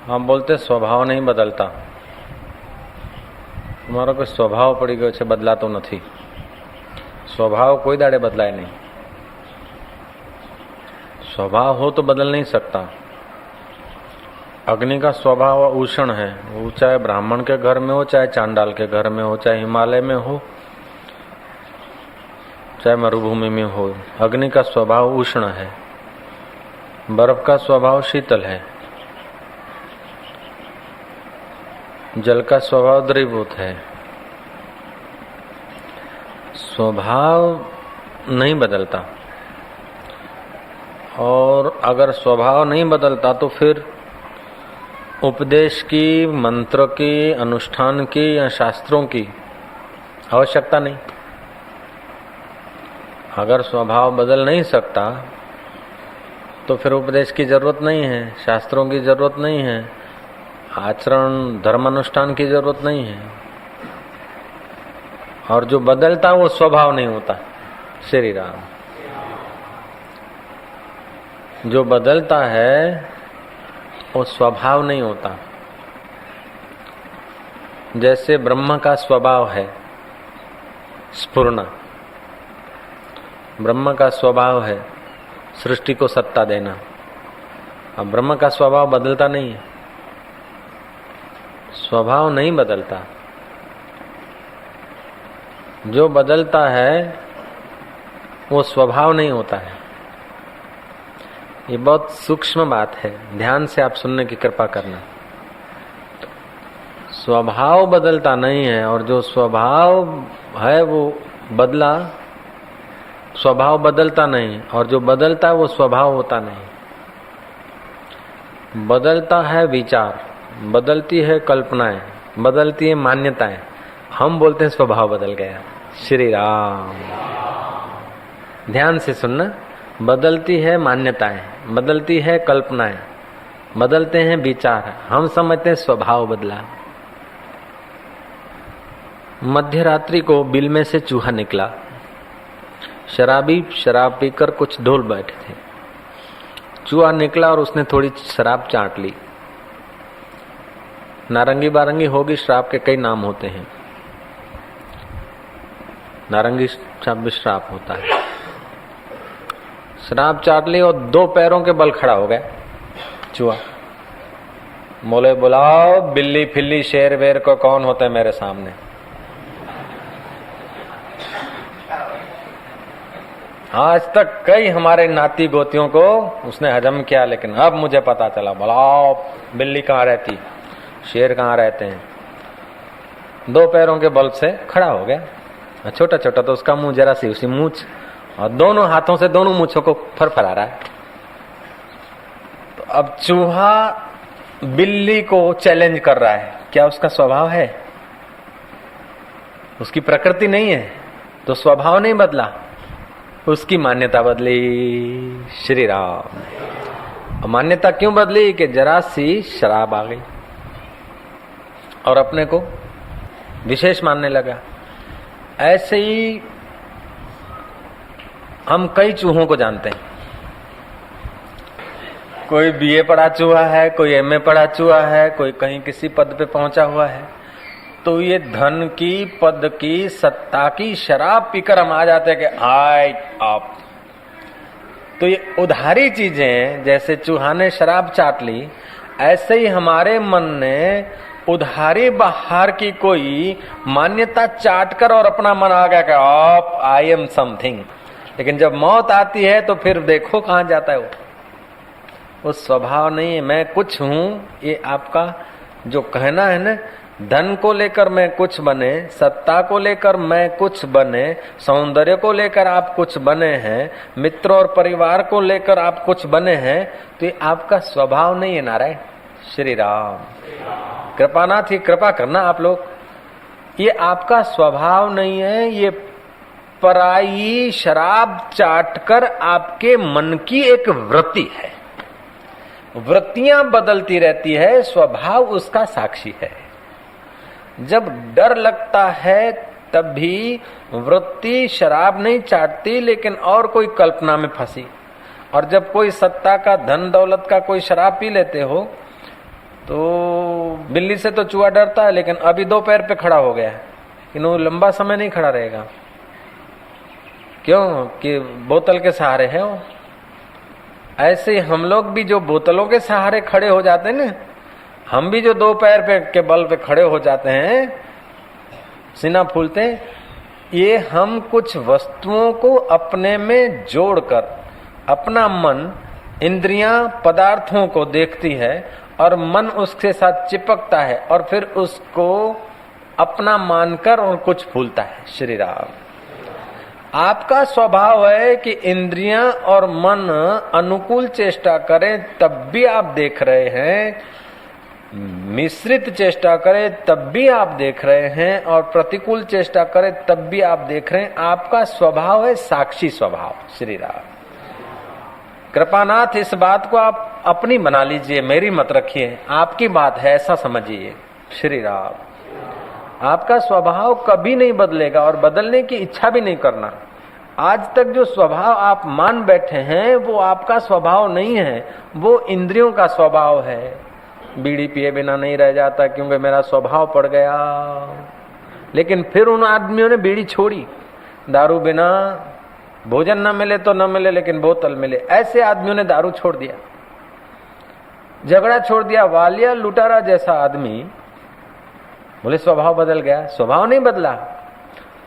हम बोलते स्वभाव नहीं बदलता। તમારો કોઈ સ્વભાવ પડી ગયો છે, બદલાતો નથી। स्वभाव कोई दाड़े बदलाए नहीं। स्वभाव हो तो बदल नहीं सकता। अग्नि का स्वभाव उष्ण है, वो चाहे ब्राह्मण के घर में हो, चाहे चांडाल के घर में हो, चाहे हिमालय में हो, चाहे मरुभूमि में हो। अग्नि का स्वभाव उष्ण है, बर्फ का स्वभाव शीतल है, जल का स्वभाव द्रवीभूत है। स्वभाव नहीं बदलता, और अगर स्वभाव नहीं बदलता तो फिर उपदेश की, मंत्र की, अनुष्ठान की या शास्त्रों की आवश्यकता नहीं। अगर स्वभाव बदल नहीं सकता तो फिर उपदेश की जरूरत नहीं है, शास्त्रों की जरूरत नहीं है, आचरण धर्मानुष्ठान की जरूरत नहीं है। और जो बदलता वो स्वभाव नहीं होता। श्री राम। जो बदलता है वो स्वभाव नहीं होता। जैसे ब्रह्म का स्वभाव है स्फुरना, ब्रह्म का स्वभाव है सृष्टि को सत्ता देना। अब ब्रह्म का स्वभाव बदलता नहीं है, स्वभाव नहीं बदलता। जो बदलता है वो स्वभाव नहीं होता है। ये बहुत सूक्ष्म बात है, ध्यान से आप सुनने की कृपा करना। स्वभाव बदलता नहीं है, और जो स्वभाव है वो बदला, स्वभाव बदलता नहीं, और जो बदलता है वो स्वभाव होता नहीं। बदलता है विचार, बदलती है कल्पनाएं, बदलती है मान्यताएं। हम बोलते हैं स्वभाव बदल गया। श्री राम। ध्यान से सुनना। बदलती है मान्यताएं, बदलती है कल्पनाएं, बदलते हैं विचार। हम समझते हैं स्वभाव बदला। मध्य रात्रि को बिल में से चूहा निकला। शराबी शराब पीकर कुछ ढोल बैठे थे। चूहा निकला और उसने थोड़ी शराब चाट ली। नारंगी बारंगी होगी, शराब के कई नाम होते हैं। नारंगी शराब भी शराब होता है। शराब चाट ली और दो पैरों के बल खड़ा हो गया चूहा। बोले बुलाओ बिल्ली फिल्ली शेर वेर को, कौन होते हैं मेरे सामने। आज तक कई हमारे नाती गोतियों को उसने हजम किया, लेकिन अब मुझे पता चला। बुलाओ बिल्ली कहाँ रहती, शेर कहाँ रहते हैं। दो पैरों के बल से खड़ा हो गया। छोटा छोटा तो उसका मुंह जरा सी उसी मूंछ, और दोनों हाथों से दोनों मूंछों को फरफरा रहा है। तो अब चूहा बिल्ली को चैलेंज कर रहा है। क्या उसका स्वभाव है? उसकी प्रकृति नहीं है, तो स्वभाव नहीं बदला, उसकी मान्यता बदली। श्री राम। मान्यता क्यों बदली? कि जरा सी शराब आ गई और अपने को विशेष मानने लगा। ऐसे ही हम कई चूहों को जानते हैं। कोई बीए पढ़ा चूहा है, कोई एमए पढ़ा चूहा है, कोई कहीं किसी पद पे पहुंचा हुआ है। तो ये धन की, पद की, सत्ता की शराब पीकर हम आ जाते हैं कि आए आप। तो ये उधारी चीजें, जैसे चूहा ने शराब चाट ली, ऐसे ही हमारे मन ने उधारी बाहर की कोई मान्यता चाट कर और अपना मन आ गया कि आप आई एम समथिंग। लेकिन जब मौत आती है तो फिर देखो कहां जाता है वो स्वभाव नहीं है। मैं कुछ हूं, ये आपका जो कहना है ना, धन को लेकर मैं कुछ बने, सत्ता को लेकर मैं कुछ बने, सौंदर्य को लेकर आप कुछ बने हैं, मित्र और परिवार को लेकर आप कुछ बने हैं, तो ये आपका स्वभाव नहीं है। नारायण श्री राम। कृपानाथ ही कृपा करना आप लोग। ये आपका स्वभाव नहीं है, ये पराई शराब चाटकर आपके मन की एक वृत्ति है। वृत्तियां बदलती रहती है, स्वभाव उसका साक्षी है। जब डर लगता है तब भी वृत्ति शराब नहीं चाटती, लेकिन और कोई कल्पना में फंसी। और जब कोई सत्ता का, धन दौलत का कोई शराब पी लेते हो, तो बिल्ली से तो चूहा डरता है, लेकिन अभी 2 पैर पे खड़ा हो गया है, लेकिन वो लंबा समय नहीं खड़ा रहेगा। क्यों? कि बोतल के सहारे है वो। ऐसे ही हम लोग भी जो बोतलों के सहारे खड़े हो जाते हैं ना, हम भी जो 2 पैर पे के बल पे खड़े हो जाते हैं, सीना फूलते हैं, ये हम कुछ वस्तुओं को अपने में जोड़कर, अपना मन इंद्रियां पदार्थों को देखती है और मन उसके साथ चिपकता है और फिर उसको अपना मानकर और कुछ फूलता है। श्री राम, आपका स्वभाव है कि इंद्रियां और मन अनुकूल चेष्टा करें तब भी आप देख रहे हैं, मिश्रित चेष्टा करें तब भी आप देख रहे हैं, और प्रतिकूल चेष्टा करें तब भी आप देख रहे हैं। आपका स्वभाव है साक्षी स्वभाव। श्री राम, कृपानाथ इस बात को आप अपनी बना लीजिए, मेरी मत रखिए, आपकी बात है ऐसा समझिए। श्री राम, आपका स्वभाव कभी नहीं बदलेगा और बदलने की इच्छा भी नहीं करना। आज तक जो स्वभाव आप मान बैठे हैं वो आपका स्वभाव नहीं है, वो इंद्रियों का स्वभाव है। बीड़ी पिए बिना नहीं रह जाता क्योंकि मेरा स्वभाव पड़ गया, लेकिन फिर उन आदमियों ने बीड़ी छोड़ी। दारू बिना भोजन न मिले तो न मिले, लेकिन बोतल मिले, ऐसे आदमियों ने दारू छोड़ दिया, झगड़ा छोड़ दिया। वालिया लुटारा जैसा आदमी बोले स्वभाव बदल गया, स्वभाव नहीं बदला,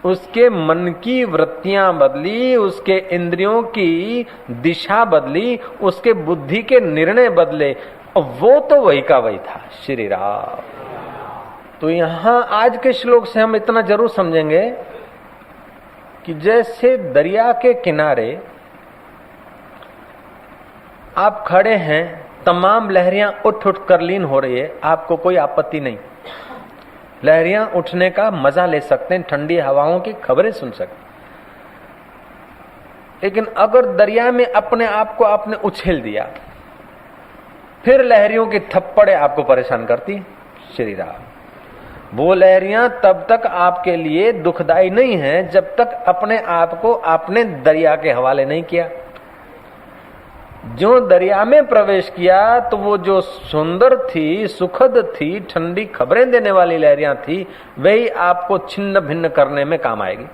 उसके मन की वृत्तियां बदली, उसके इंद्रियों की दिशा बदली, उसके बुद्धि के निर्णय बदले, वो तो वही का वही था। श्री राम, तो यहां आज के श्लोक से हम इतना जरूर समझेंगे कि जैसे दरिया के किनारे आप खड़े हैं, तमाम लहरियां उठ उठ कर लीन हो रही है, आपको कोई आपत्ति नहीं, लहरियां उठने का मजा ले सकते हैं, ठंडी हवाओं की खबरें सुन सकते। लेकिन अगर दरिया में अपने आप को आपने उछेल दिया, फिर लहरियों की थप्पड़े आपको परेशान करती। श्री राम, वो लहरियां तब तक आपके लिए दुखदाई नहीं है जब तक अपने आप को आपने दरिया के हवाले नहीं किया। जो दरिया में प्रवेश किया तो वो जो सुंदर थी, सुखद थी, ठंडी खबरें देने वाली लहरियां थी, वही आपको छिन्न भिन्न करने में काम आएगी।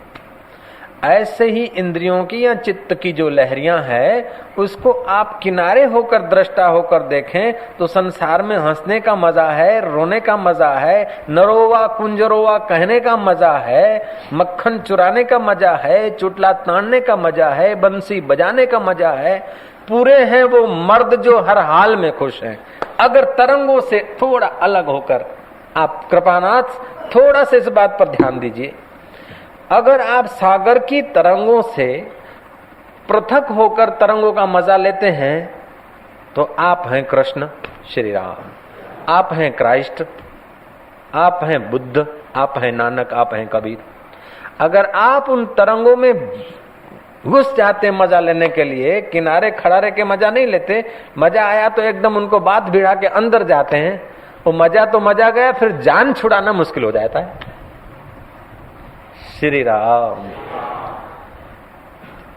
ऐसे ही इंद्रियों की या चित्त की जो लहरियां है, उसको आप किनारे होकर दृष्टा होकर देखें तो संसार में हंसने का मजा है, रोने का मजा है, नरोवा कुंजरोवा कहने का मजा है, मक्खन चुराने का मजा है, चुटला ताड़ने का मजा है, बंसी बजाने का मजा है। पूरे हैं वो मर्द जो हर हाल में खुश हैं। अगर तरंगों से थोड़ा अलग होकर, आप कृपानाथ थोड़ा से इस बात पर ध्यान दीजिए, अगर आप सागर की तरंगों से पृथक होकर तरंगों का मजा लेते हैं तो आप हैं कृष्ण। श्री राम, आप हैं क्राइस्ट, आप हैं बुद्ध, आप हैं नानक, आप हैं कबीर। अगर आप उन तरंगों में घुस जाते मजा लेने के लिए, किनारे खड़ा रह के मजा नहीं लेते, मजा आया तो एकदम उनको बात भिड़ा के अंदर जाते हैं, वो मजा तो मजा गया, फिर जान छुड़ाना मुश्किल हो जाता है। श्री राम,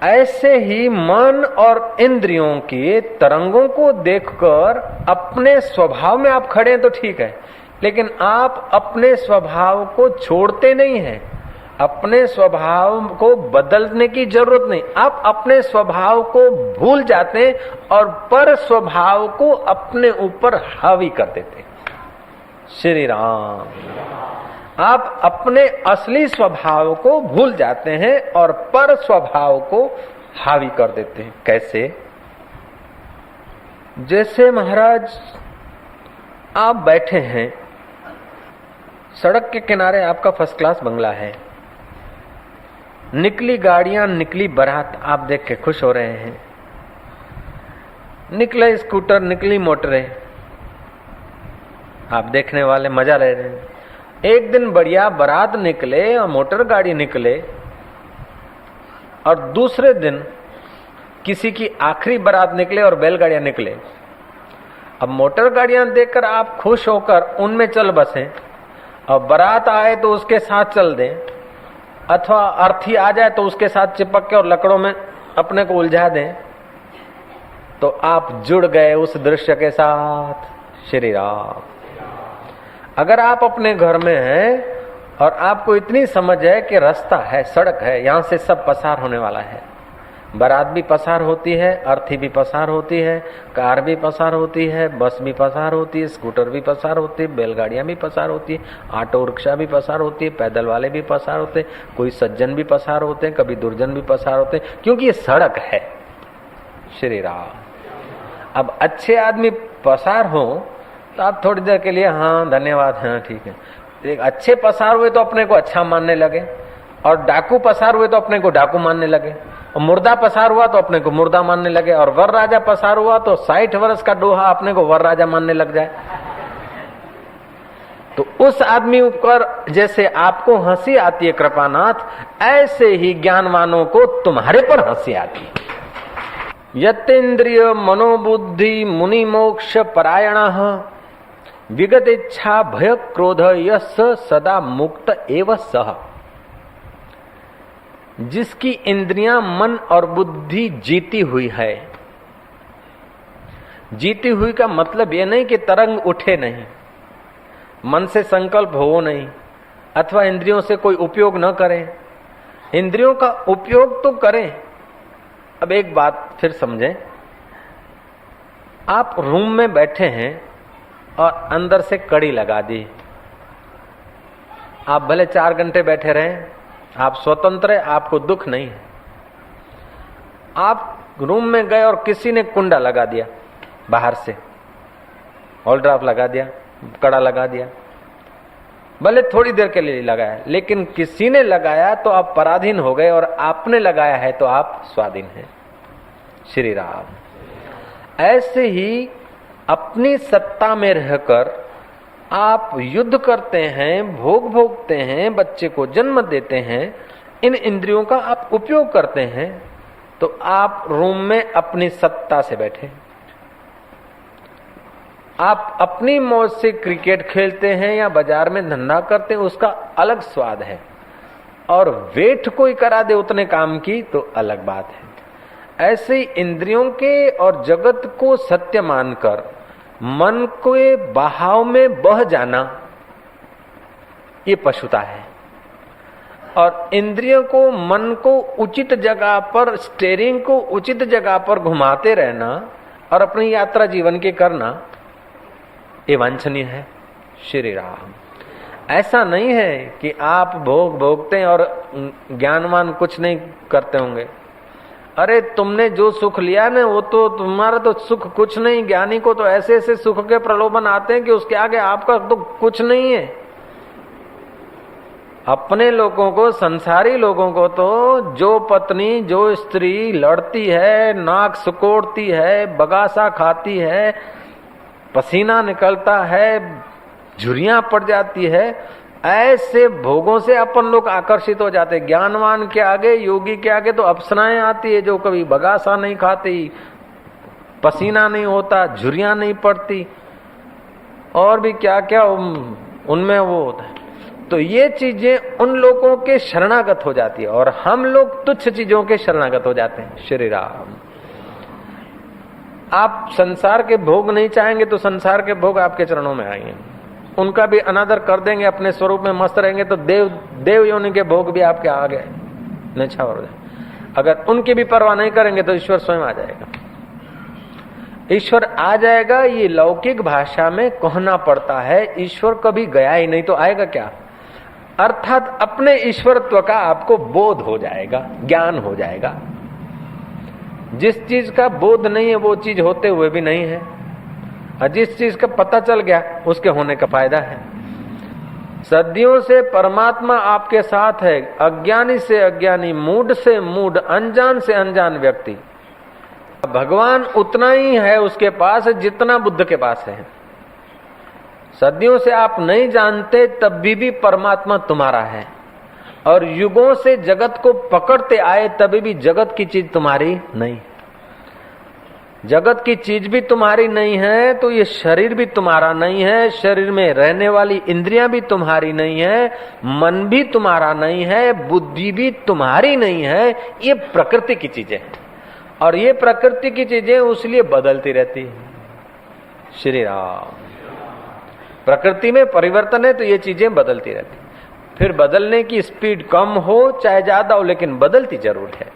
ऐसे ही मन और इंद्रियों की तरंगों को देखकर अपने स्वभाव में आप खड़े हैं तो ठीक है, लेकिन आप अपने स्वभाव को छोड़ते नहीं हैं। अपने स्वभाव को बदलने की जरूरत नहीं, आप अपने स्वभाव को भूल जाते हैं और पर स्वभाव को अपने ऊपर हावी कर देते। श्री राम, आप अपने असली स्वभाव को भूल जाते हैं और पर स्वभाव को हावी कर देते हैं। कैसे? जैसे महाराज आप बैठे हैं, सड़क के किनारे आपका फर्स्ट क्लास बंगला है, निकली गाड़ियां, निकली बारात आप देख के खुश हो रहे हैं, निकले स्कूटर, निकली मोटरें, आप देखने वाले मजा ले रहे हैं। एक दिन बढ़िया बारात निकले और मोटर गाड़ी निकले, और दूसरे दिन किसी की आखिरी बारात निकले और बैलगाड़ियां निकले। अब मोटर गाड़ियां देखकर आप खुश होकर उनमें चल बसें, और बारात आए तो उसके साथ चल दें, अथवा अर्थी आ जाए तो उसके साथ चिपक के और लकड़ों में अपने को उलझा दें, तो आप जुड़ गए उस दृश्य के साथ। श्री राम, अगर आप अपने घर में हैं और आपको इतनी समझ है कि रास्ता है, सड़क है, यहां से सब पसार होने वाला है, बारात भी पसार होती है, अर्थी भी पसार होती है, कार भी पसार होती है, बस भी पसार होती है, स्कूटर भी पसार होती है, बैलगाड़ियां भी पसार होती है, ऑटो रिक्शा भी पसार होती है, पैदल वाले भी पसार होते हैं, कोई सज्जन भी पसार होते हैं, कभी दुर्जन भी पसार होते हैं, क्योंकि ये सड़क है। श्री राम। अब अच्छे आदमी पसार हो तो आप थोड़ी देर के लिए हाँ धन्यवाद, हाँ ठीक है। एक अच्छे पसार हुए तो अपने को अच्छा मानने लगे, और डाकू पसार हुए तो अपने को डाकू मानने लगे, और मुर्दा पसार हुआ तो अपने को मुर्दा मानने लगे, और वर राजा पसार हुआ तो 60 वर्ष का डोहा अपने को वर राजा मानने लग जाए। तो उस आदमी पर जैसे आपको हंसी आती है कृपानाथ, ऐसे ही ज्ञानवानों को तुम्हारे पर हंसी आती है। यतेन्द्रिय मनोबुद्धि मुनि मोक्ष परायणः विगत इच्छा भय क्रोध यस सदा मुक्त एव सह। जिसकी इंद्रियां मन और बुद्धि जीती हुई है, जीती हुई का मतलब यह नहीं कि तरंग उठे नहीं, मन से संकल्प हो नहीं, अथवा इंद्रियों से कोई उपयोग न करें, इंद्रियों का उपयोग तो करें। अब एक बात फिर समझें, आप रूम में बैठे हैं और अंदर से कड़ी लगा दी, आप भले 4 घंटे बैठे रहें, आप स्वतंत्र है, आपको दुख नहीं है। आप रूम में गए और किसी ने कुंडा लगा दिया, बाहर से होल ड्राफ्ट लगा दिया, कड़ा लगा दिया, भले थोड़ी देर के लिए लगाया, लेकिन किसी ने लगाया तो आप पराधीन हो गए, और आपने लगाया है तो आप स्वाधीन हैं। श्री राम। ऐसे ही अपनी सत्ता में रहकर आप युद्ध करते हैं, भोग भोगते हैं, बच्चे को जन्म देते हैं, इन इंद्रियों का आप उपयोग करते हैं, तो आप रूम में अपनी सत्ता से बैठे, आप अपनी मौज से क्रिकेट खेलते हैं या बाजार में धंधा करते हैं, उसका अलग स्वाद है, और वेट कोई करा दे उतने काम की तो अलग बात है। ऐसे ही इंद्रियों के और जगत को सत्य मानकर मन के बहाव में बह जाना, ये पशुता है। और इंद्रियों को, मन को उचित जगह पर, स्टेयरिंग को उचित जगह पर घुमाते रहना और अपनी यात्रा जीवन की करना, ये वांछनीय है। श्री राम। ऐसा नहीं है कि आप भोग भोगते हैं और ज्ञानवान कुछ नहीं करते होंगे। अरे तुमने जो सुख लिया ना, वो तो तुम्हारा तो सुख कुछ नहीं। ज्ञानी को तो ऐसे ऐसे सुख के प्रलोभन आते हैं कि उसके आगे आपका तो कुछ नहीं है। अपने लोगों को, संसारी लोगों को तो जो पत्नी, जो स्त्री लड़ती है, नाक सुकोड़ती है, बगासा खाती है, पसीना निकलता है, झुर्रियां पड़ जाती है, ऐसे भोगों से अपन लोग आकर्षित हो जाते। ज्ञानवान के आगे, योगी के आगे तो अप्सराएं आती है, जो कभी बगासा नहीं खाती, पसीना नहीं होता, झुर्रियां नहीं पड़ती, और भी क्या क्या उनमें वो होता है। तो ये चीजें उन लोगों के शरणागत हो जाती है, और हम लोग तुच्छ चीजों के शरणागत हो जाते हैं। श्री राम। आप संसार के भोग नहीं चाहेंगे तो संसार के भोग आपके चरणों में आएंगे, उनका भी अनादर कर देंगे, अपने स्वरूप में मस्त रहेंगे तो देव योनि के भोग भी आपके आगे निछावर हो जाए। अगर उनकी भी परवाह नहीं करेंगे तो ईश्वर स्वयं आ जाएगा। ईश्वर आ जाएगा, ये लौकिक भाषा में कहना पड़ता है। ईश्वर कभी गया ही नहीं तो आएगा क्या? अर्थात अपने ईश्वरत्व का आपको बोध हो जाएगा, ज्ञान हो जाएगा। जिस चीज का बोध नहीं है वो चीज होते हुए भी नहीं है, और जिस चीज का पता चल गया उसके होने का फायदा है। सदियों से परमात्मा आपके साथ है। अज्ञानी से अज्ञानी, मूढ़ से मूढ़, अनजान से अनजान व्यक्ति, भगवान उतना ही है उसके पास जितना बुद्ध के पास है। सदियों से आप नहीं जानते तब भी परमात्मा तुम्हारा है, और युगों से जगत को पकड़ते आए तभी भी जगत की चीज तुम्हारी नहीं। जगत की चीज भी तुम्हारी नहीं है तो ये शरीर भी तुम्हारा नहीं है, शरीर में रहने वाली इंद्रियां भी तुम्हारी नहीं है, मन भी तुम्हारा नहीं है, बुद्धि भी तुम्हारी नहीं है। ये प्रकृति की चीजें, और ये प्रकृति की चीजें उसलिए बदलती रहती है। श्री राम। प्रकृति में परिवर्तन है तो ये चीजें बदलती रहती। फिर बदलने की स्पीड कम हो चाहे ज्यादा हो, लेकिन बदलती जरूर है।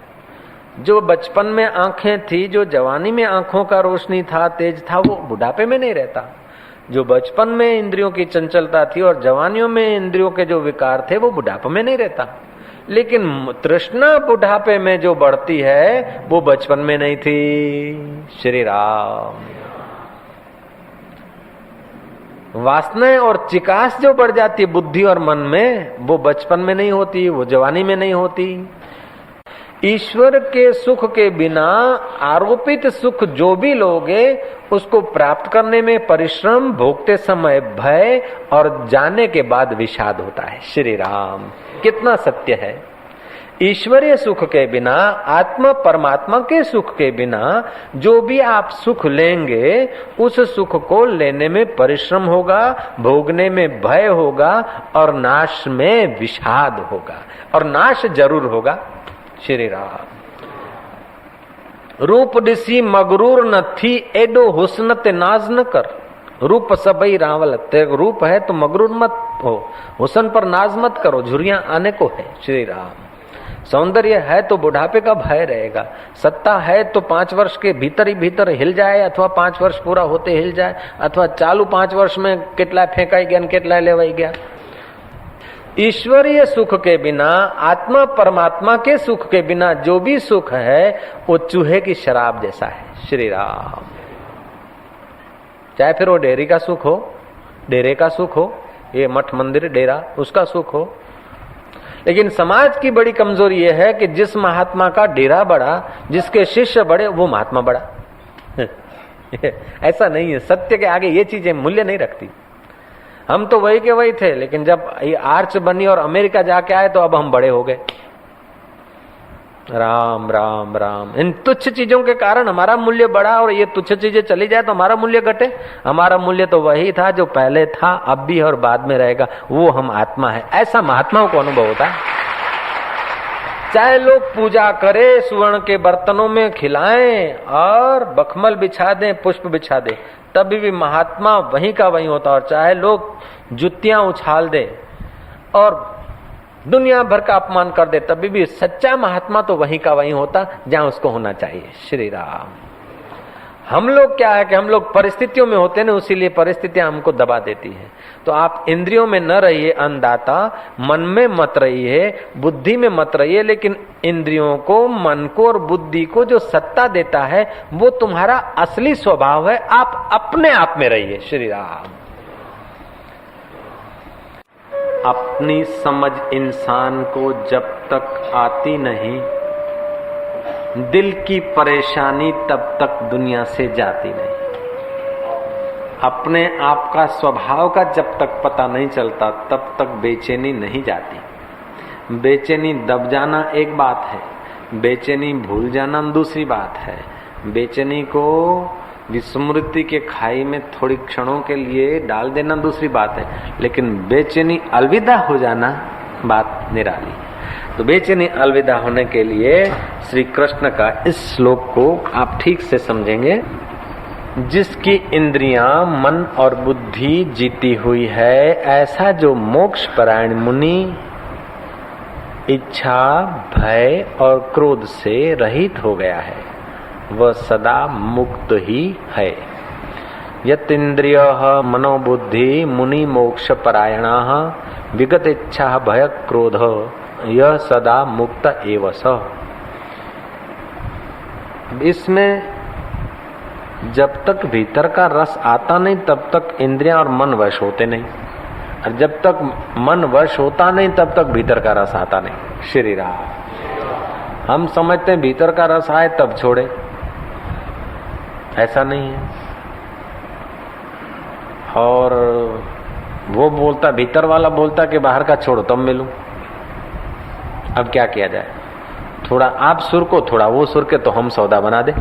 जो बचपन में आंखें थी, जो जवानी में आंखों का रोशनी था, तेज था, वो बुढ़ापे में नहीं रहता। जो बचपन में इंद्रियों की चंचलता थी और जवानियों में इंद्रियों के जो विकार थे, वो बुढ़ापे में नहीं रहता। लेकिन तृष्णा बुढ़ापे में जो बढ़ती है वो बचपन में नहीं थी। श्री राम। वासनाएं और चिकास जो बढ़ जाती है बुद्धि और मन में, वो बचपन में नहीं होती, वो जवानी में नहीं होती। ईश्वर के सुख के बिना आरोपित सुख जो भी लोगे, उसको प्राप्त करने में परिश्रम, भोगते समय भय और जाने के बाद विषाद होता है। श्री राम, कितना सत्य है। ईश्वरीय सुख के बिना, आत्मा परमात्मा के सुख के बिना जो भी आप सुख लेंगे, उस सुख को लेने में परिश्रम होगा, भोगने में भय होगा और नाश में विषाद होगा, और नाश जरूर होगा। श्री राम। रूप दिसी मगरूर न थी, एडो हुस्न ते नाज न कर। रूप सबई रावल, तेरे रूप है तो मगरूर मत हो, हुस्न पर नाज मत करो, झुर्रियां आने को है। श्री राम। सौंदर्य है तो बुढ़ापे का भय रहेगा, सत्ता है तो 5 वर्ष के भीतर ही भीतर हिल जाए, अथवा 5 वर्ष पूरा होते हिल जाए, अथवा चालू 5 वर्ष में केटला फेंकाई गया, केटला लेवाई गया। ईश्वरीय सुख के बिना, आत्मा परमात्मा के सुख के बिना जो भी सुख है वो चूहे की शराब जैसा है। श्री राम। चाहे फिर वो डेरी का सुख हो, डेरे का सुख हो, ये मठ मंदिर डेरा उसका सुख हो। लेकिन समाज की बड़ी कमजोरी ये है कि जिस महात्मा का डेरा बड़ा, जिसके शिष्य बड़े, वो महात्मा बड़ा। ऐसा नहीं है। सत्य के आगे ये चीजें मूल्य नहीं रखती। हम तो वही के वही थे, लेकिन जब ये आर्च बनी और अमेरिका जाके आए तो अब हम बड़े हो गए। राम राम राम। इन तुच्छ चीजों के कारण हमारा मूल्य बढ़ा, और ये तुच्छ चीजें चली जाए तो हमारा मूल्य घटे। हमारा मूल्य तो वही था जो पहले था, अब भी और बाद में रहेगा, वो हम आत्मा है। ऐसा महात्माओं को अनुभव होता है। चाहे लोग पूजा करें, सुवर्ण के बर्तनों में खिलाएं और बखमल बिछा दें, पुष्प बिछा दें, तभी भी महात्मा वहीं का वहीं होता। और चाहे लोग जुतियां उछाल दें और दुनिया भर का अपमान कर दे, तभी भी सच्चा महात्मा तो वहीं का वहीं होता जहां उसको होना चाहिए। श्री राम। हम लोग क्या है कि हम लोग परिस्थितियों में होते हैं ना, इसीलिए परिस्थितियां हमको दबा देती हैं। तो आप इंद्रियों में न रहिए अन्नदाता, मन में मत रहिए, बुद्धि में मत रहिए, लेकिन इंद्रियों को, मन को और बुद्धि को जो सत्ता देता है वो तुम्हारा असली स्वभाव है। आप अपने आप में रहिए। श्री राम। अपनी समझ इंसान को जब तक आती नहीं, दिल की परेशानी तब तक दुनिया से जाती नहीं। अपने आप का स्वभाव का जब तक पता नहीं चलता, तब तक बेचैनी नहीं जाती। बेचैनी दब जाना एक बात है, बेचैनी भूल जाना दूसरी बात है। बेचैनी को विस्मृति के खाई में थोड़ी क्षणों के लिए डाल देना दूसरी बात है, लेकिन बेचैनी अलविदा हो जाना बात निराली। तो बेचैनी अलविदा होने के लिए श्री कृष्ण का इस श्लोक को आप ठीक से समझेंगे। जिसकी इंद्रियां, मन और बुद्धि जीती हुई है, ऐसा जो मोक्ष परायण मुनि इच्छा, भय और क्रोध से रहित हो गया है, वह सदा मुक्त ही है। यत्इंद्रियः मनोबुद्धि मुनि मोक्ष परायणाः विगत इच्छा भय क्रोध यह सदा मुक्त एव स। इसमें जब तक भीतर का रस आता नहीं, तब तक इंद्रियां और मन वश होते नहीं, और जब तक मन वश होता नहीं, तब तक भीतर का रस आता नहीं। श्री राम। हम समझते हैं भीतर का रस आए तब छोड़े, ऐसा नहीं है। और वो बोलता, भीतर वाला बोलता कि बाहर का छोड़ो तब मिलूं। अब क्या किया जाए? थोड़ा आप सुर को, थोड़ा वो सुर के, तो हम सौदा बना दे।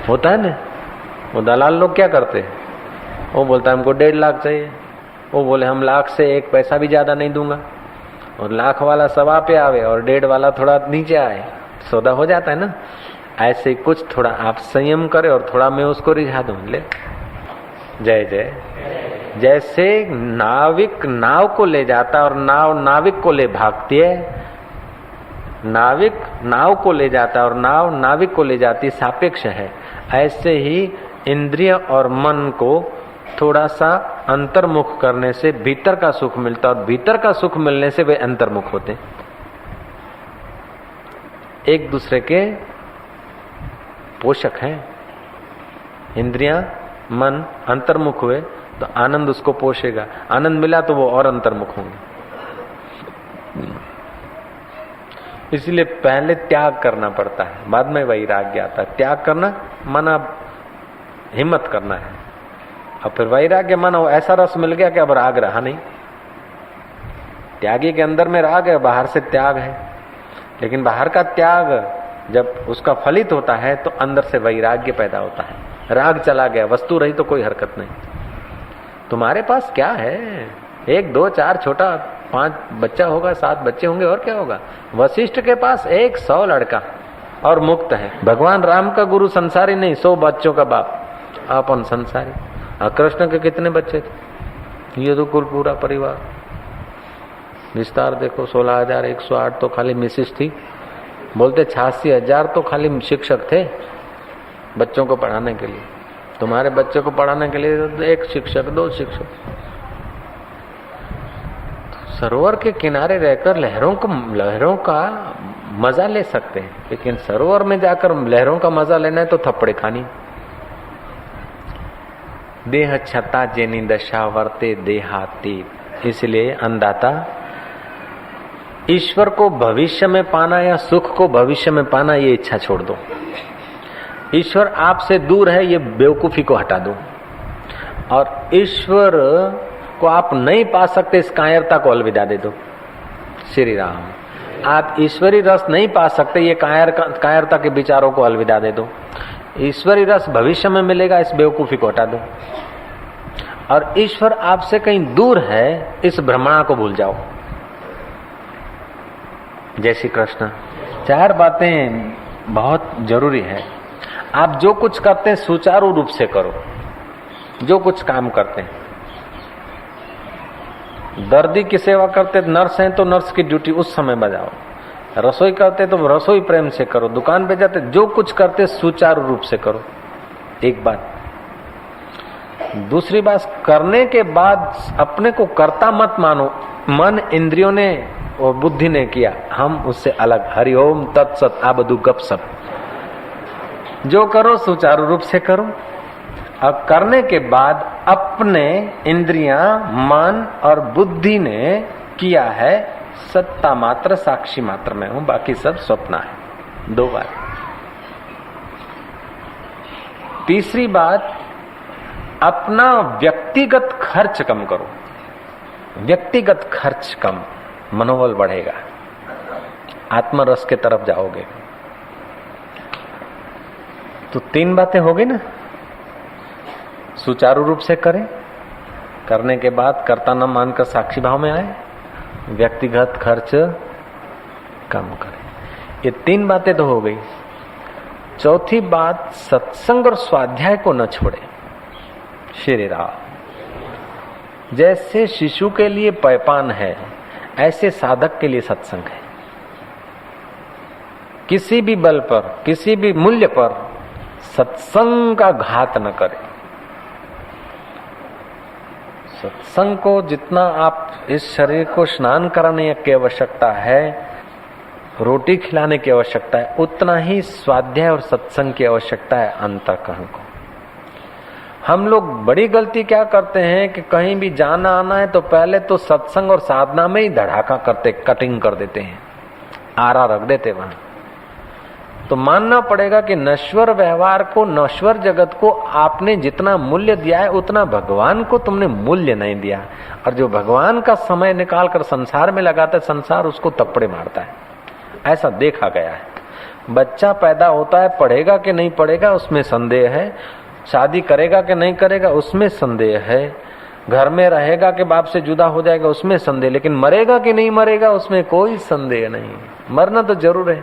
होता है ना, वो दलाल लोग क्या करते हैं, वो बोलता है हमको 1.5 लाख चाहिए, वो बोले हम लाख से 1 पैसा भी ज्यादा नहीं दूंगा, और लाख वाला 1.25 पे आवे और 1.5 वाला थोड़ा नीचे आए, सौदा हो जाता है ना। ऐसे कुछ थोड़ा आप संयम करें और थोड़ा मैं उसको रिझा दूं। ले जय जय। जैसे नाविक नाव को ले जाता और नाव नाविक को ले भागती है, नाविक नाव को ले जाता और नाव नाविक को ले जाती, सापेक्ष है। ऐसे ही इंद्रिय और मन को थोड़ा सा अंतर्मुख करने से भीतर का सुख मिलता, और भीतर का सुख मिलने से वे अंतर्मुख होते, एक दूसरे के पोषक हैं। इंद्रियां मन अंतर्मुख हुए तो आनंद उसको पोषेगा, आनंद मिला तो वो और अंतर्मुख होंगे। इसलिए पहले त्याग करना पड़ता है, बाद में वैराग्य आता है। त्याग करना माना हिम्मत करना है, और फिर वैराग्य माना ऐसा रस मिल गया कि अब राग रहा नहीं। त्यागी के अंदर में राग है, बाहर से त्याग है, लेकिन बाहर का त्याग जब उसका फलित होता है तो अंदर से वैराग्य पैदा होता है। राग चला गया, वस्तु रही तो कोई हरकत नहीं। तुम्हारे पास क्या है, 1 2 4 छोटा 5 बच्चा होगा, 7 बच्चे होंगे, और क्या होगा। वशिष्ठ के पास 100 लड़का और मुक्त है। भगवान राम का गुरु संसारी नहीं, 100 बच्चों का बाप, अपन संसारी। और कृष्ण के कितने बच्चे थे, ये तो कुल पूरा परिवार। विस्तार देखो, 16,108 तो खाली मिसिस थी, बोलते 86,000 तो खाली शिक्षक थे बच्चों को पढ़ाने के लिए। तुम्हारे बच्चों को पढ़ाने के लिए 1 शिक्षक 2 शिक्षक। सरोवर के किनारे रहकर लहरों का मजा ले सकते हैं, लेकिन सरोवर में जाकर लहरों का मजा लेना है तो थप्पड़े खानी। देह छता जेनी दशा वर्ते देहातीत। इसलिए अंधाता ईश्वर को भविष्य में पाना या सुख को भविष्य में पाना, ये इच्छा छोड़ दो। ईश्वर आपसे दूर है, ये बेवकूफी को हटा दो। और ईश्वर को आप नहीं पा सकते, इस कायरता को अलविदा दे दो। श्री राम। आप ईश्वरी रस नहीं पा सकते, ये कायरता के विचारों को अलविदा दे दो। ईश्वरी रस भविष्य में मिलेगा, इस बेवकूफी को हटा दो। और ईश्वर आपसे कहीं दूर है, इस भ्रमणा को भूल जाओ। जय श्री कृष्ण। 4 बातें बहुत जरूरी है। आप जो कुछ करते हैं सुचारू रूप से करो। जो कुछ काम करते हैं, दर्दी की सेवा करते, नर्स हैं तो नर्स की ड्यूटी उस समय बजाओ। रसोई करते तो रसोई प्रेम से करो। दुकान पे जाते, जो कुछ करते सुचारू रूप से करो। एक बात। दूसरी बात, करने के बाद अपने को कर्ता मत मानो। मन इंद्रियों ने और बुद्धि ने किया, हम उससे अलग। हरिओम तत्सत। आ बधु गपसप। जो करो सुचारू रूप से करो। और करने के बाद अपने इंद्रियां, मन और बुद्धि ने किया है, सत्ता मात्र साक्षी मात्र में हूं, बाकी सब स्वप्न है। 2 बात। तीसरी बात, अपना व्यक्तिगत खर्च कम करो। व्यक्तिगत खर्च कम, मनोबल बढ़ेगा, आत्मरस के तरफ जाओगे। तो 3 बातें हो गई ना। सुचारू रूप से करें, करने के बाद कर्ता न मानकर साक्षी भाव में आए, व्यक्तिगत खर्च कम करें। ये 3 बातें तो हो गई। चौथी बात, सत्संग और स्वाध्याय को न छोड़े। श्री राम। जैसे शिशु के लिए पैपान है, ऐसे साधक के लिए सत्संग है। किसी भी बल पर, किसी भी मूल्य पर सत्संग का घात न करें। सत्संग को जितना आप इस शरीर को स्नान कराने की आवश्यकता है, रोटी खिलाने की आवश्यकता है, उतना ही स्वाध्याय और सत्संग की आवश्यकता है अंतःकरण को। हम लोग बड़ी गलती क्या करते हैं कि कहीं भी जाना आना है तो पहले तो सत्संग और साधना में ही धड़ाका करते, कटिंग कर देते हैं, आरा रख देते वहां। तो मानना पड़ेगा कि नश्वर व्यवहार को, नश्वर जगत को आपने जितना मूल्य दिया है उतना भगवान को तुमने मूल्य नहीं दिया। और जो भगवान का समय निकाल कर संसार में लगाता है, संसार उसको तप्पड़े मारता है। ऐसा देखा गया है। बच्चा पैदा होता है, पढ़ेगा कि नहीं पढ़ेगा उसमें संदेह है, शादी करेगा कि नहीं करेगा उसमें संदेह है, घर में रहेगा कि बाप से जुदा हो जाएगा उसमें संदेह, लेकिन मरेगा कि नहीं मरेगा उसमें कोई संदेह नहीं। मरना तो जरूर है,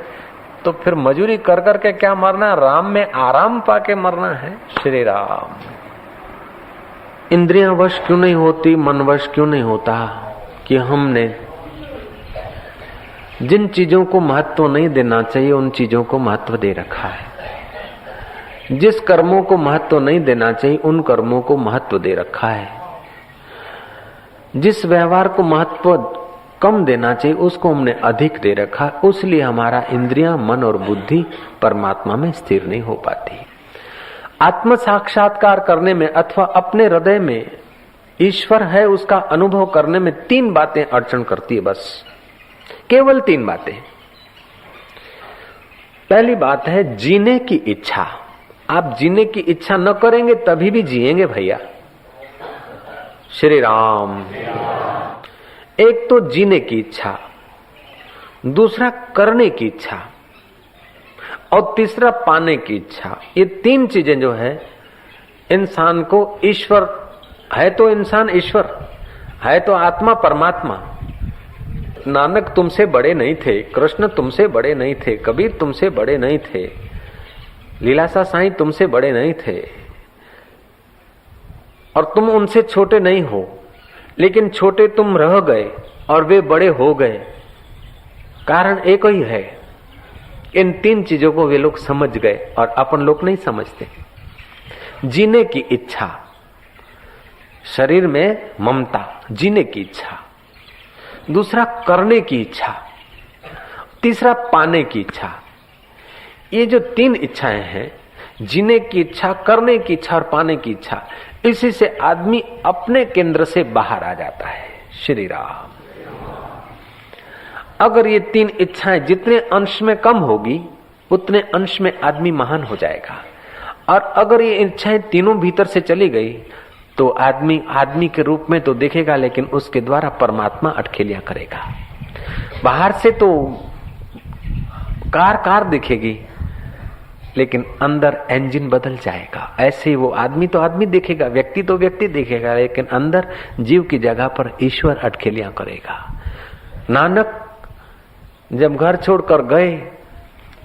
तो फिर मजूरी कर करके क्या मरना, राम में आराम पाके मरना है। श्री राम। इंद्रियां वश क्यों नहीं होती, मन वश क्यों नहीं होता? कि हमने जिन चीजों को महत्व नहीं देना चाहिए उन चीजों को महत्व दे रखा है। जिस कर्मों को महत्व नहीं देना चाहिए उन कर्मों को महत्व दे रखा है। जिस व्यवहार को महत्व कम देना चाहिए उसको हमने अधिक दे रखा, उसलिए हमारा इंद्रियां, मन और बुद्धि परमात्मा में स्थिर नहीं हो पाती। आत्म साक्षात्कार करने में अथवा अपने हृदय में ईश्वर है उसका अनुभव करने में 3 बातें अड़चन करती है, बस केवल 3 बातें। पहली बात है जीने की इच्छा। आप जीने की इच्छा न करेंगे तभी भी जिएंगे भैया। श्री राम। एक तो जीने की इच्छा, दूसरा करने की इच्छा और तीसरा पाने की इच्छा। ये 3 चीजें जो है इंसान को ईश्वर है, तो इंसान ईश्वर है, तो आत्मा परमात्मा। नानक तुमसे बड़े नहीं थे, कृष्ण तुमसे बड़े नहीं थे, कबीर तुमसे बड़े नहीं थे, लीलासा साईं तुमसे बड़े नहीं थे और तुम उनसे छोटे नहीं हो, लेकिन छोटे तुम रह गए और वे बड़े हो गए। कारण एक ही है। इन 3 चीजों को वे लोग समझ गए और अपन लोग नहीं समझते। जीने की इच्छा, शरीर में ममता, जीने की इच्छा, दूसरा करने की इच्छा, तीसरा पाने की इच्छा। ये जो 3 इच्छाएं हैं, जीने की इच्छा, करने की इच्छा और पाने की इच्छा, इसी से आदमी अपने केंद्र से बाहर आ जाता है। श्री राम। अगर ये 3 इच्छाएं जितने अंश में कम होगी उतने अंश में आदमी महान हो जाएगा। और अगर ये इच्छाएं तीनों भीतर से चली गई तो आदमी आदमी के रूप में तो देखेगा, लेकिन उसके द्वारा परमात्मा अटखेलियां करेगा। बाहर से तो कार दिखेगी, लेकिन अंदर इंजन बदल जाएगा। ऐसे ही वो आदमी तो आदमी देखेगा, व्यक्ति तो व्यक्ति देखेगा, लेकिन अंदर जीव की जगह पर ईश्वर अटखेलियां करेगा। नानक जब घर छोड़कर गए,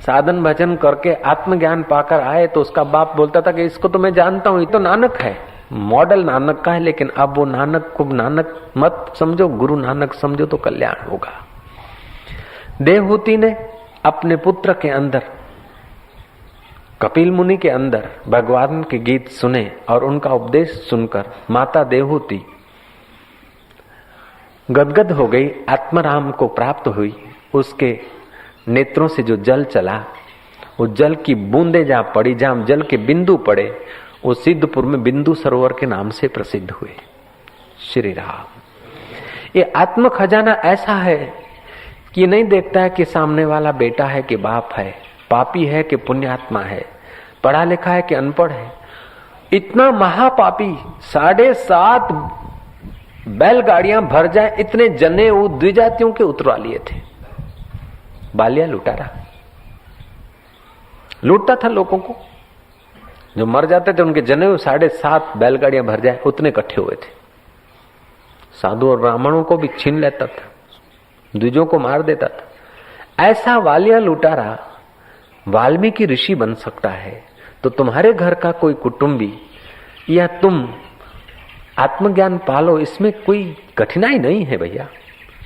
साधन भजन करके आत्मज्ञान पाकर आए, तो उसका बाप बोलता था कि इसको तो मैं जानता हूं, ये तो नानक है, मॉडल नानक का है, लेकिन अब वो नानक को नानक मत समझो, गुरु नानक समझो तो कल्याण होगा। देवहूति ने अपने पुत्र के अंदर, कपिल मुनि के अंदर भगवान के गीत सुने और उनका उपदेश सुनकर माता देवहूति गदगद हो गई, आत्मराम को प्राप्त हुई। उसके नेत्रों से जो जल चला, वो जल की बूंदे जहां पड़ी, जहां जल के बिंदु पड़े, वो सिद्धपुर में बिंदु सरोवर के नाम से प्रसिद्ध हुए। श्री राम। ये आत्म खजाना ऐसा है कि नहीं देखता है कि सामने वाला बेटा है कि बाप है, पापी है कि पुण्यात्मा है, पढ़ा लिखा है कि अनपढ़ है। इतना महापापी 7.5 बैलगाड़ियां भर जाए इतने जने वो द्विजातियों के उतरवा लिए थे। बालिया लुटारा लूटता था लोगों को, जो मर जाते थे उनके जने 7.5 बैलगाड़ियां भर जाए उतने इकट्ठे हुए थे। साधु और ब्राह्मणों को भी छीन लेता था, द्विजों को मार देता था। ऐसा वालिया लुटारा वाल्मीकि ऋषि बन सकता है, तो तुम्हारे घर का कोई कुटुंबी या तुम आत्मज्ञान पालो, इसमें कोई कठिनाई नहीं है भैया।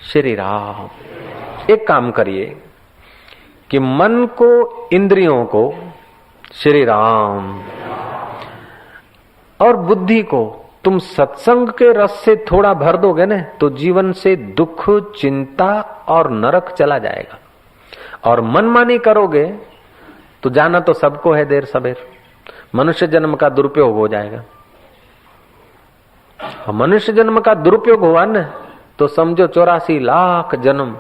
श्री राम। एक काम करिए कि मन को, इंद्रियों को, श्री राम, और बुद्धि को तुम सत्संग के रस से थोड़ा भर दोगे ना, तो जीवन से दुख, चिंता और नरक चला जाएगा। और मनमानी करोगे तो जाना तो सबको है, देर सबेर मनुष्य जन्म का दुरुपयोग हो जाएगा। मनुष्य जन्म का दुरुपयोग हुआ न तो समझो 84 लाख जन्म,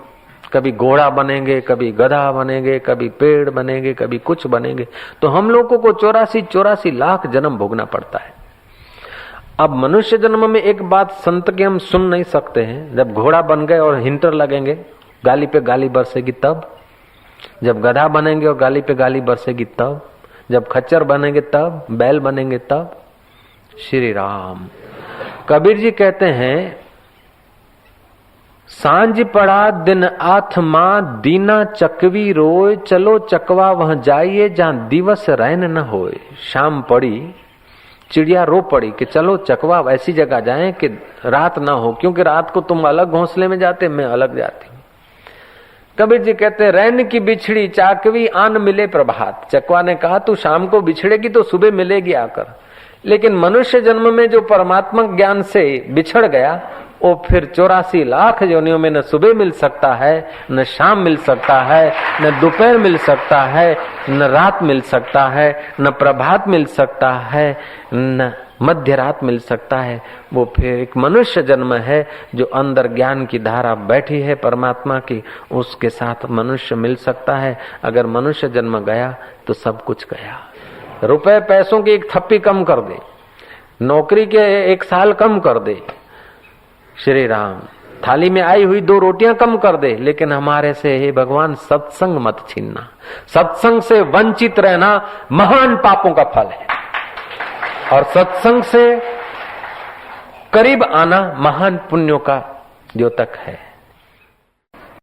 कभी घोड़ा बनेंगे, कभी गधा बनेंगे, कभी पेड़ बनेंगे, कभी कुछ बनेंगे। तो हम लोगों को 84 लाख जन्म भोगना पड़ता है। अब मनुष्य जन्म में एक बात संत की हम सुन नहीं सकते हैं, जब घोड़ा बन गए और हिंटर लगेंगे, गाली पे गाली बरसेगी तब, जब गधा बनेंगे और गाली पे गाली बरसेगी तब, जब खच्चर बनेंगे तब, बैल बनेंगे तब। श्री राम। कबीर जी कहते हैं, सांझ पड़ा दिन आत्मा दीना चकवी रोए, चलो चकवा वह जाइए जहां दिवस रैन न होए। शाम पड़ी, चिड़िया रो पड़ी कि चलो चकवा ऐसी जगह जाएं कि रात ना हो, क्योंकि रात को तुम अलग घोंसले में जाते, मैं अलग जाती हूँ। कबीर जी कहते रैन की बिछड़ी चाकवी आन मिले प्रभात। चकवा ने कहा तू शाम को बिछड़ेगी तो सुबह मिलेगी आकर, लेकिन मनुष्य जन्म में जो परमात्मा ज्ञान से बिछड़ गया वो फिर 84 लाख योनियों में न सुबह मिल सकता है, न शाम मिल सकता है, न दोपहर मिल सकता है, न रात मिल सकता है, न प्रभात मिल सकता है, न मध्य रात मिल सकता है। वो फिर एक मनुष्य जन्म है जो अंदर ज्ञान की धारा बैठी है परमात्मा की, उसके साथ मनुष्य मिल सकता है। अगर मनुष्य जन्म गया तो सब कुछ गया। रुपए पैसों की एक थप्पी कम कर दे, नौकरी के 1 साल कम कर दे, श्री राम थाली में आई हुई 2 रोटियां कम कर दे, लेकिन हमारे से हे भगवान सत्संग मत छीनना। सत्संग से वंचित रहना महान पापों का फल है, और सत्संग से करीब आना महान पुण्यों का द्योतक है।